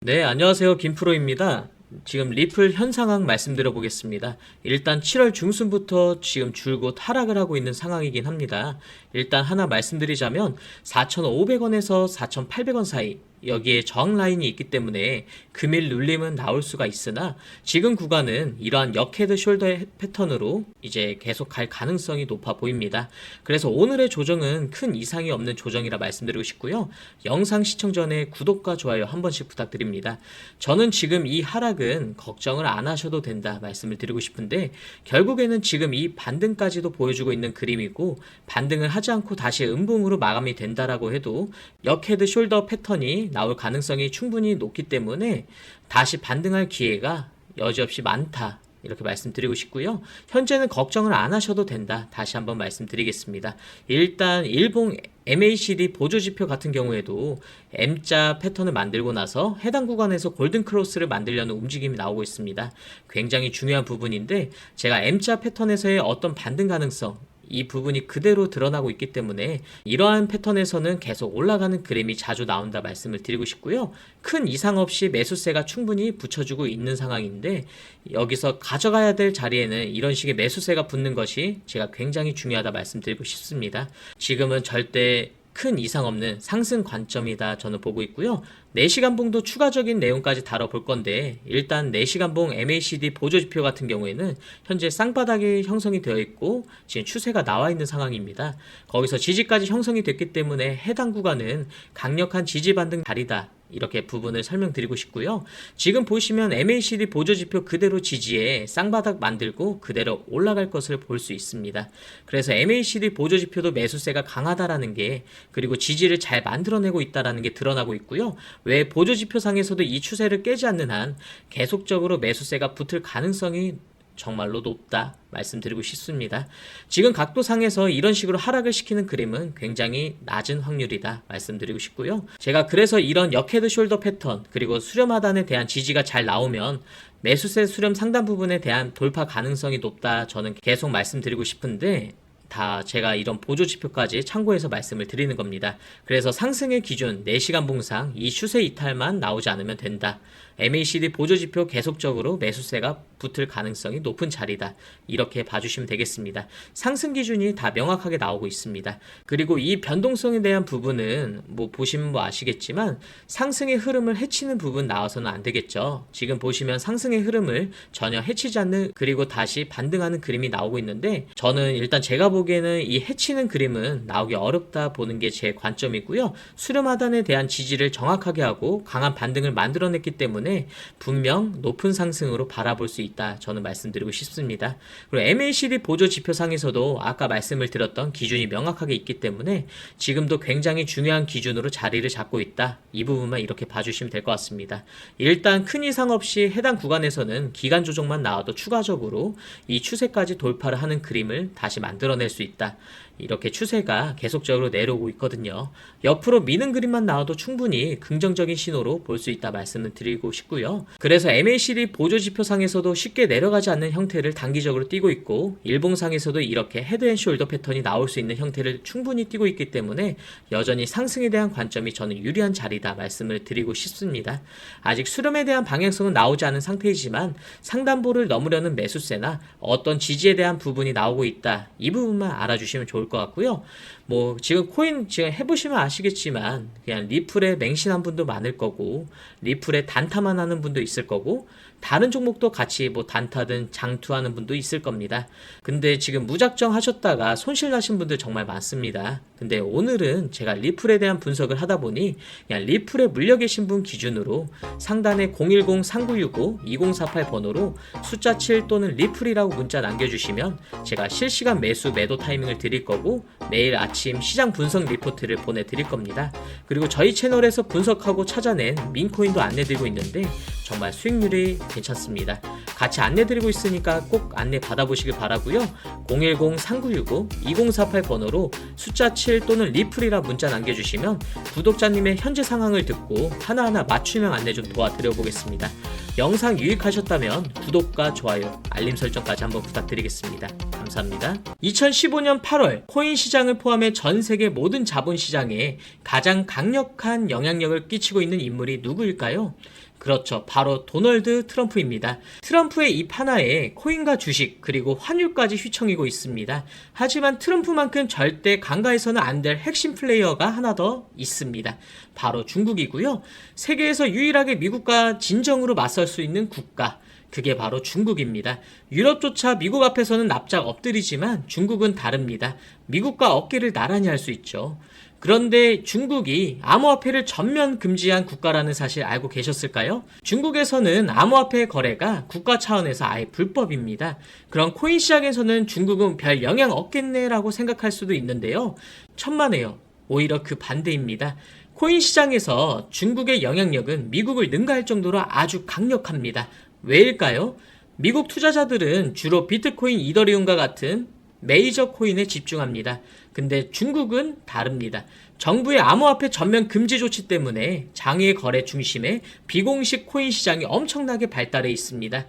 네, 안녕하세요. 김프로입니다. 지금 리플 현 상황 말씀드려 보겠습니다. 일단 7월 중순부터 지금 줄곧 하락을 하고 있는 상황이긴 합니다. 일단 하나 말씀드리자면 4,500원에서 4,800원 사이 여기에 저항 라인이 있기 때문에 금일 눌림은 나올 수가 있으나 지금 구간은 이러한 역헤드 숄더 패턴으로 이제 계속 갈 가능성이 높아 보입니다. 그래서 오늘의 조정은 큰 이상이 없는 조정이라 말씀드리고 싶고요. 영상 시청 전에 구독과 좋아요 한 번씩 부탁드립니다. 저는 지금 이 하락은 걱정을 안 하셔도 된다 말씀을 드리고 싶은데 결국에는 지금 이 반등까지도 보여주고 있는 그림이고 반등을 하지 않고 다시 음봉으로 마감이 된다라고 해도 역헤드 숄더 패턴이 나올 가능성이 충분히 높기 때문에 다시 반등할 기회가 여지없이 많다 이렇게 말씀드리고 싶고요. 현재는 걱정을 안 하셔도 된다 다시 한번 말씀드리겠습니다. 일단 일봉 MACD 보조지표 같은 경우에도 M자 패턴을 만들고 나서 해당 구간에서 골든 크로스를 만들려는 움직임이 나오고 있습니다. 굉장히 중요한 부분인데 제가 M자 패턴에서의 어떤 반등 가능성 이 부분이 그대로 드러나고 있기 때문에 이러한 패턴에서는 계속 올라가는 그림이 자주 나온다 말씀을 드리고 싶고요. 큰 이상 없이 매수세가 충분히 붙여주고 있는 상황인데 여기서 가져가야 될 자리에는 이런 식의 매수세가 붙는 것이 제가 굉장히 중요하다 말씀드리고 싶습니다. 지금은 절대 큰 이상 없는 상승 관점이다 저는 보고 있고요. 4시간봉도 추가적인 내용까지 다뤄볼 건데 일단 4시간봉 MACD 보조지표 같은 경우에는 현재 쌍바닥이 형성이 되어 있고 지금 추세가 나와 있는 상황입니다. 거기서 지지까지 형성이 됐기 때문에 해당 구간은 강력한 지지 반등 자리다. 이렇게 부분을 설명드리고 싶고요. 지금 보시면 MACD 보조지표 그대로 지지에 쌍바닥 만들고 그대로 올라갈 것을 볼 수 있습니다. 그래서 MACD 보조지표도 매수세가 강하다라는 게 그리고 지지를 잘 만들어내고 있다라는 게 드러나고 있고요. 왜 보조지표상에서도 이 추세를 깨지 않는 한 계속적으로 매수세가 붙을 가능성이 정말로 높다 말씀드리고 싶습니다. 지금 각도상에서 이런 식으로 하락을 시키는 그림은 굉장히 낮은 확률이다 말씀드리고 싶고요. 제가 그래서 이런 역헤드 숄더 패턴 그리고 수렴 하단에 대한 지지가 잘 나오면 매수세 수렴 상단 부분에 대한 돌파 가능성이 높다 저는 계속 말씀드리고 싶은데 다 제가 이런 보조지표까지 참고해서 말씀을 드리는 겁니다. 그래서 상승의 기준 4시간 봉상 이 추세 이탈만 나오지 않으면 된다. MACD 보조지표 계속적으로 매수세가 붙을 가능성이 높은 자리다. 이렇게 봐주시면 되겠습니다. 상승 기준이 다 명확하게 나오고 있습니다. 그리고 이 변동성에 대한 부분은 보시면 아시겠지만 상승의 흐름을 해치는 부분 나와서는 안 되겠죠. 지금 보시면 상승의 흐름을 전혀 해치지 않는 그리고 다시 반등하는 그림이 나오고 있는데 저는 일단 제가 보기에는 이 해치는 그림은 나오기 어렵다 보는 게 제 관점이고요. 수렴 하단에 대한 지지를 정확하게 하고 강한 반등을 만들어냈기 때문에 분명 높은 상승으로 바라볼 수 있다 저는 말씀드리고 싶습니다. 그리고 MACD 보조지표상에서도 아까 말씀을 드렸던 기준이 명확하게 있기 때문에 지금도 굉장히 중요한 기준으로 자리를 잡고 있다. 이 부분만 이렇게 봐주시면 될 것 같습니다. 일단 큰 이상 없이 해당 구간에서는 기간 조정만 나와도 추가적으로 이 추세까지 돌파를 하는 그림을 다시 만들어낼 수 있다. 이렇게 추세가 계속적으로 내려오고 있거든요. 옆으로 미는 그림만 나와도 충분히 긍정적인 신호로 볼 수 있다 말씀을 드리고 싶고요. 그래서 MACD 보조지표상에서도 쉽게 내려가지 않는 형태를 단기적으로 띄고 있고 일봉상에서도 이렇게 헤드앤숄더 패턴이 나올 수 있는 형태를 충분히 띄고 있기 때문에 여전히 상승에 대한 관점이 저는 유리한 자리다 말씀을 드리고 싶습니다. 아직 수렴에 대한 방향성은 나오지 않은 상태이지만 상단부를 넘으려는 매수세나 어떤 지지에 대한 부분이 나오고 있다. 이 부분만 알아주시면 좋을 것 같고요. 지금 코인 지금 해보시면 아시겠지만 그냥 리플에 맹신한 분도 많을 거고 리플에 단타만 하는 분도 있을 거고 다른 종목도 같이 단타든 장투하는 분도 있을 겁니다. 근데 지금 무작정 하셨다가 손실 나신 분들 정말 많습니다. 근데 오늘은 제가 리플에 대한 분석을 하다 보니 그냥 리플에 물려 계신 분 기준으로 상단에 010-3965-2048 번호로 숫자 7 또는 리플이라고 문자 남겨주시면 제가 실시간 매수 매도 타이밍을 드릴 거고 매일 아침 시장 분석 리포트를 보내드릴 겁니다. 그리고 저희 채널에서 분석하고 찾아낸 민코인도 안내드리고 있는데 정말 수익률이 괜찮습니다. 같이 안내드리고 있으니까 꼭 안내 받아보시길 바라고요. 010-3965-2048 번호로 숫자 7 또는 리플이라 문자 남겨주시면 구독자님의 현재 상황을 듣고 하나하나 맞춤형 안내 좀 도와드려 보겠습니다. 영상 유익하셨다면 구독과 좋아요, 알림 설정까지 한번 부탁드리겠습니다. 감사합니다. 감사합니다. 2015년 8월 코인 시장을 포함해 전 세계 모든 자본 시장에 가장 강력한 영향력을 끼치고 있는 인물이 누구일까요? 그렇죠. 바로 도널드 트럼프입니다. 트럼프의 입 하나에 코인과 주식 그리고 환율까지 휘청이고 있습니다. 하지만 트럼프만큼 절대 간과해서는 안 될 핵심 플레이어가 하나 더 있습니다. 바로 중국이고요. 세계에서 유일하게 미국과 진정으로 맞설 수 있는 국가, 그게 바로 중국입니다. 유럽조차 미국 앞에서는 납작 엎드리지만 중국은 다릅니다. 미국과 어깨를 나란히 할 수 있죠. 그런데 중국이 암호화폐를 전면 금지한 국가라는 사실 알고 계셨을까요? 중국에서는 암호화폐 거래가 국가 차원에서 아예 불법입니다. 그런 코인 시장에서는 중국은 별 영향 없겠네라고 생각할 수도 있는데요. 천만에요. 오히려 그 반대입니다. 코인 시장에서 중국의 영향력은 미국을 능가할 정도로 아주 강력합니다. 왜일까요? 미국 투자자들은 주로 비트코인, 이더리움과 같은 메이저 코인에 집중합니다. 근데 중국은 다릅니다. 정부의 암호화폐 전면 금지 조치 때문에 장외 거래 중심의 비공식 코인 시장이 엄청나게 발달해 있습니다.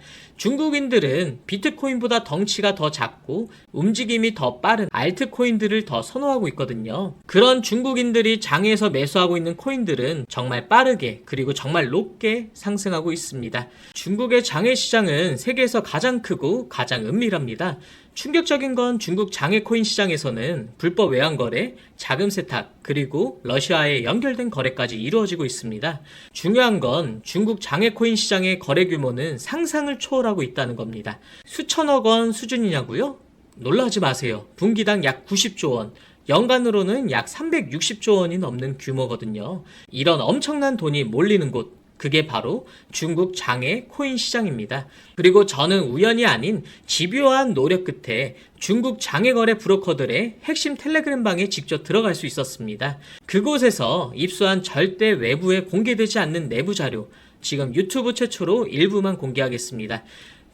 중국인들은 비트코인보다 덩치가 더 작고 움직임이 더 빠른 알트코인들을 더 선호하고 있거든요. 그런 중국인들이 장에서 매수하고 있는 코인들은 정말 빠르게 그리고 정말 높게 상승하고 있습니다. 중국의 장외 시장은 세계에서 가장 크고 가장 은밀합니다. 충격적인 건 중국 장외 코인 시장에서는 불법 외환 거래, 자금 세탁, 그리고 러시아에 연결된 거래까지 이루어지고 있습니다. 중요한 건 중국 장외 코인 시장의 거래 규모는 상상을 초월하고 있다는 겁니다. 수천억 원 수준이냐고요? 놀라지 마세요. 분기당 약 90조 원, 연간으로는 약 360조 원이 넘는 규모거든요. 이런 엄청난 돈이 몰리는 곳, 그게 바로 중국 장외 코인 시장입니다. 그리고 저는 우연이 아닌 집요한 노력 끝에 중국 장외 거래 브로커들의 핵심 텔레그램 방에 직접 들어갈 수 있었습니다. 그곳에서 입수한 절대 외부에 공개되지 않는 내부 자료, 지금 유튜브 최초로 일부만 공개하겠습니다.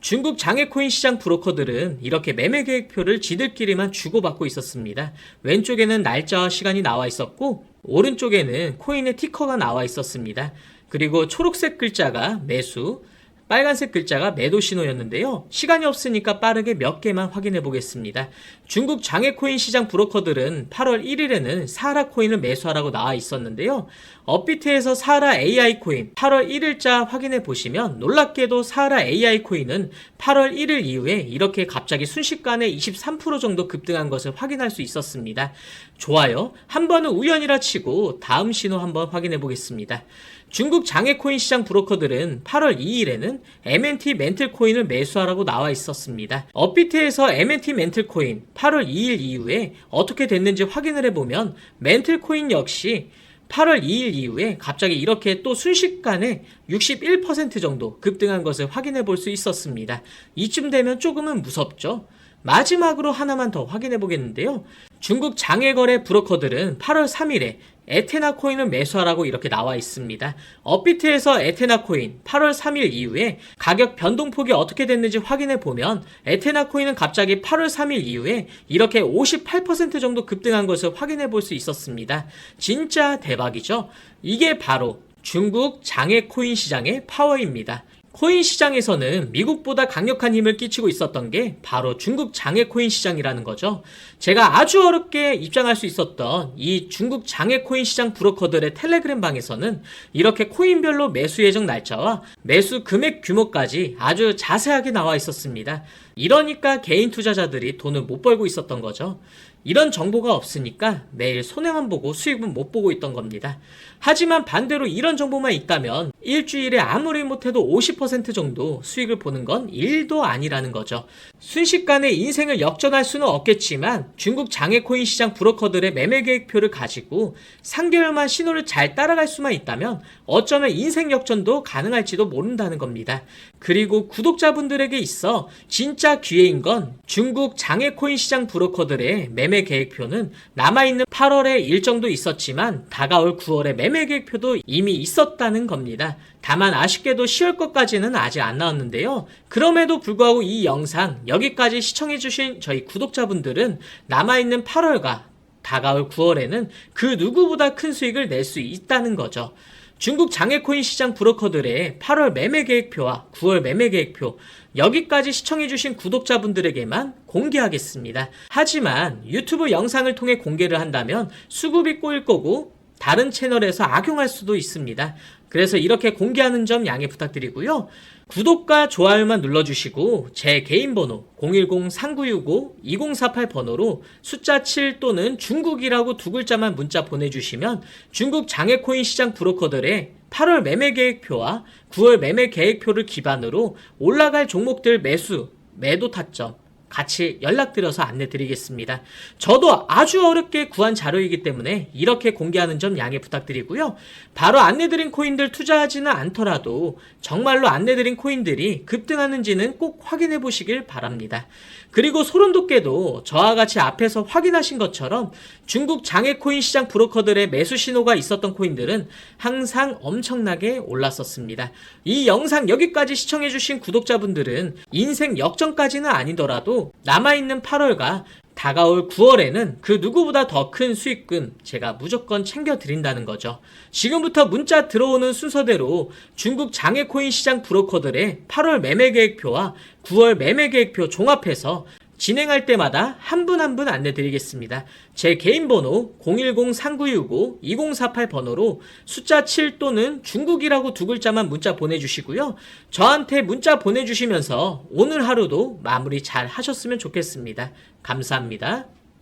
중국 장외 코인 시장 브로커들은 이렇게 매매 계획표를 지들끼리만 주고받고 있었습니다. 왼쪽에는 날짜와 시간이 나와 있었고 오른쪽에는 코인의 티커가 나와 있었습니다. 그리고 초록색 글자가 매수, 빨간색 글자가 매도 신호였는데요. 시간이 없으니까 빠르게 몇 개만 확인해 보겠습니다. 중국 장외 코인 시장 브로커들은 8월 1일에는 사하라 코인을 매수하라고 나와 있었는데요. 업비트에서 사하라 AI 코인 8월 1일자 확인해 보시면 놀랍게도 사하라 AI 코인은 8월 1일 이후에 이렇게 갑자기 순식간에 23% 정도 급등한 것을 확인할 수 있었습니다. 좋아요. 한 번은 우연이라 치고 다음 신호 한번 확인해 보겠습니다. 중국 장외 코인 시장 브로커들은 8월 2일에는 MNT 멘틀 코인을 매수하라고 나와 있었습니다. 업비트에서 MNT 멘틀 코인 8월 2일 이후에 어떻게 됐는지 확인을 해보면 멘틀 코인 역시 8월 2일 이후에 갑자기 이렇게 또 순식간에 61% 정도 급등한 것을 확인해 볼 수 있었습니다. 이쯤 되면 조금은 무섭죠? 마지막으로 하나만 더 확인해 보겠는데요. 중국 장외거래 브로커들은 8월 3일에 에테나 코인을 매수하라고 이렇게 나와 있습니다. 업비트에서 에테나 코인 8월 3일 이후에 가격 변동폭이 어떻게 됐는지 확인해 보면 에테나 코인은 갑자기 8월 3일 이후에 이렇게 58% 정도 급등한 것을 확인해 볼 수 있었습니다. 진짜 대박이죠? 이게 바로 중국 장외 코인 시장의 파워입니다. 코인 시장에서는 미국보다 강력한 힘을 끼치고 있었던 게 바로 중국 장외 코인 시장이라는 거죠. 제가 아주 어렵게 입장할 수 있었던 이 중국 장외 코인 시장 브로커들의 텔레그램 방에서는 이렇게 코인별로 매수 예정 날짜와 매수 금액 규모까지 아주 자세하게 나와 있었습니다. 이러니까 개인 투자자들이 돈을 못 벌고 있었던 거죠. 이런 정보가 없으니까 매일 손해만 보고 수익은 못 보고 있던 겁니다. 하지만 반대로 이런 정보만 있다면 일주일에 아무리 못해도 50% 정도 수익을 보는 건 일도 아니라는 거죠. 순식간에 인생을 역전할 수는 없겠지만 중국 장외 코인 시장 브로커들의 매매 계획표를 가지고 3개월만 신호를 잘 따라갈 수만 있다면 어쩌면 인생 역전도 가능할지도 모른다는 겁니다. 그리고 구독자분들에게 있어 진짜 기회인 건 중국 장외 코인 시장 브로커들의 매매 계획표는 남아있는 8월에 일정도 있었지만 다가올 9월에 매매 계획표도 이미 있었다는 겁니다. 다만 아쉽게도 10월 것까지는 아직 안 나왔는데요. 그럼에도 불구하고 이 영상 여기까지 시청해주신 저희 구독자분들은 남아있는 8월과 다가올 9월에는 그 누구보다 큰 수익을 낼 수 있다는 거죠. 중국 장외코인 시장 브로커들의 8월 매매 계획표와 9월 매매 계획표, 여기까지 시청해주신 구독자분들에게만 공개하겠습니다. 하지만 유튜브 영상을 통해 공개를 한다면 수급이 꼬일 거고 다른 채널에서 악용할 수도 있습니다. 그래서 이렇게 공개하는 점 양해 부탁드리고요. 구독과 좋아요만 눌러주시고 제 개인 번호 010-3965-2048 번호로 숫자 7 또는 중국이라고 두 글자만 문자 보내주시면 중국 장외코인 시장 브로커들의 8월 매매 계획표와 9월 매매 계획표를 기반으로 올라갈 종목들 매수, 매도 타점 같이 연락드려서 안내드리겠습니다. 저도 아주 어렵게 구한 자료이기 때문에 이렇게 공개하는 점 양해 부탁드리고요. 바로 안내드린 코인들 투자하지는 않더라도 정말로 안내드린 코인들이 급등하는지는 꼭 확인해 보시길 바랍니다. 그리고 소름 돋게도 저와 같이 앞에서 확인하신 것처럼 중국 장외코인 시장 브로커들의 매수 신호가 있었던 코인들은 항상 엄청나게 올랐었습니다. 이 영상 여기까지 시청해주신 구독자분들은 인생 역전까지는 아니더라도 남아있는 8월과 다가올 9월에는 그 누구보다 더 큰 수익금 제가 무조건 챙겨드린다는 거죠. 지금부터 문자 들어오는 순서대로 중국 장외코인 시장 브로커들의 8월 매매 계획표와 9월 매매 계획표 종합해서 진행할 때마다 한 분 한 분 안내드리겠습니다. 제 개인 번호 010-3965-2048 번호로 숫자 7 또는 중국이라고 두 글자만 문자 보내주시고요. 저한테 문자 보내주시면서 오늘 하루도 마무리 잘 하셨으면 좋겠습니다. 감사합니다.